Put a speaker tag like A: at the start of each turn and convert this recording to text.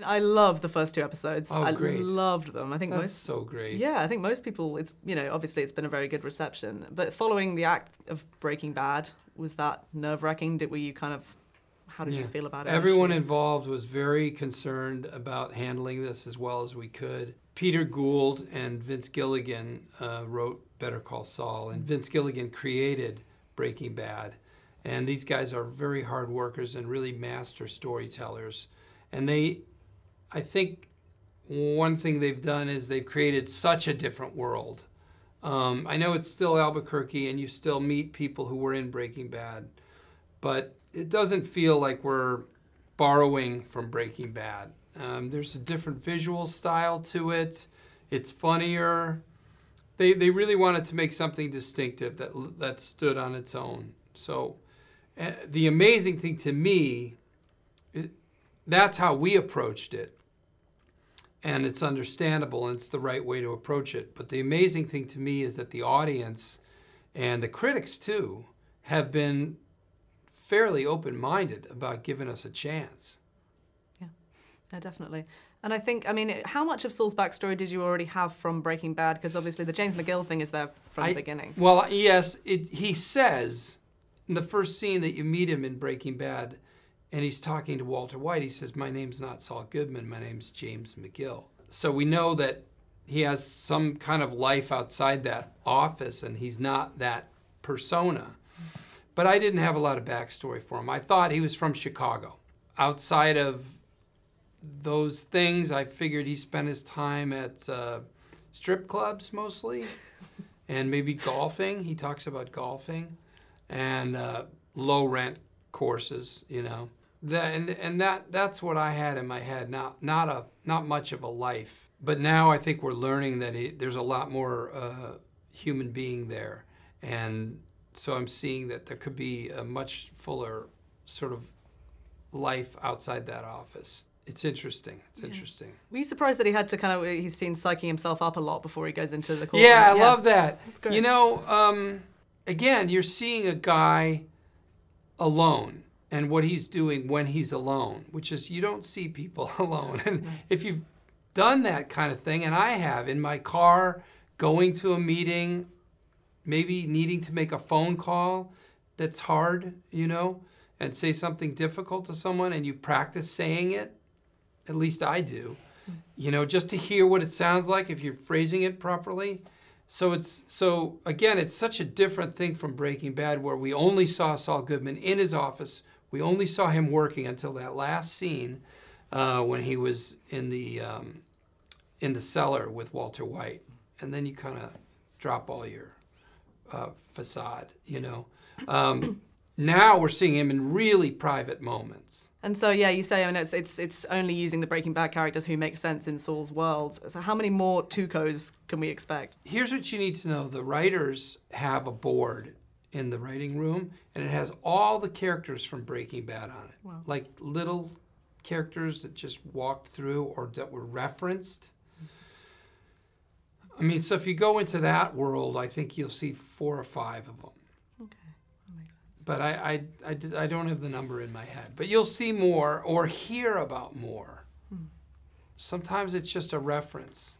A: I love the first 2 episodes.
B: Oh, great.
A: I loved them. I think
B: That's so great.
A: Yeah, I think most people, it's, obviously it's been a very good reception. But following the act of Breaking Bad, was that nerve-wracking? How did you feel about it?
B: Everyone involved was very concerned about handling this as well as we could. Peter Gould and Vince Gilligan wrote Better Call Saul, and Vince Gilligan created Breaking Bad. And these guys are very hard workers and really master storytellers. And I think one thing they've done is they've created such a different world. I know it's still Albuquerque and you still meet people who were in Breaking Bad, but it doesn't feel like we're borrowing from Breaking Bad. There's a different visual style to it. It's funnier. They really wanted to make something distinctive that stood on its own. So the amazing thing to me, that's how we approached it. And it's understandable and it's the right way to approach it. But the amazing thing to me is that the audience and the critics too have been fairly open-minded about giving us a chance.
A: Yeah, definitely. And I think, how much of Saul's backstory did you already have from Breaking Bad? Because obviously the James McGill thing is there from the beginning.
B: Well, yes, he says in the first scene that you meet him in Breaking Bad, and he's talking to Walter White, he says, "My name's not Saul Goodman, my name's James McGill." So we know that he has some kind of life outside that office, and he's not that persona. But I didn't have a lot of backstory for him. I thought he was from Chicago. Outside of those things, I figured he spent his time at strip clubs mostly, and maybe golfing. He talks about golfing, and low rent courses, That's what I had in my head. Not much of a life. But now I think we're learning that there's a lot more human being there, and so I'm seeing that there could be a much fuller sort of life outside that office. It's interesting. It's interesting.
A: Were you surprised that he had to he's seen psyching himself up a lot before he goes into the court?
B: Yeah, I love that.
A: That's great.
B: Again, you're seeing a guy alone and what he's doing when he's alone, which is you don't see people alone. And if you've done that kind of thing, and I have, in my car, going to a meeting, maybe needing to make a phone call that's hard, and say something difficult to someone, and you practice saying it, at least I do, just to hear what it sounds like if you're phrasing it properly. So again, it's such a different thing from Breaking Bad, where we only saw Saul Goodman in his office. We only saw him working until that last scene when he was in the cellar with Walter White, and then you kind of drop all your facade, Now we're seeing him in really private moments. And
A: so, yeah, you say, it's only using the Breaking Bad characters who make sense in Saul's world. So how many more Tucos can we expect?
B: Here's what you need to know. The writers have a board in the writing room, and it has all the characters from Breaking Bad on it.
A: Wow.
B: Like little characters that just walked through or that were referenced. So if you go into that world, I think you'll see 4 or 5 of them. But I don't have the number in my head. But you'll see more or hear about more. Sometimes it's just a reference.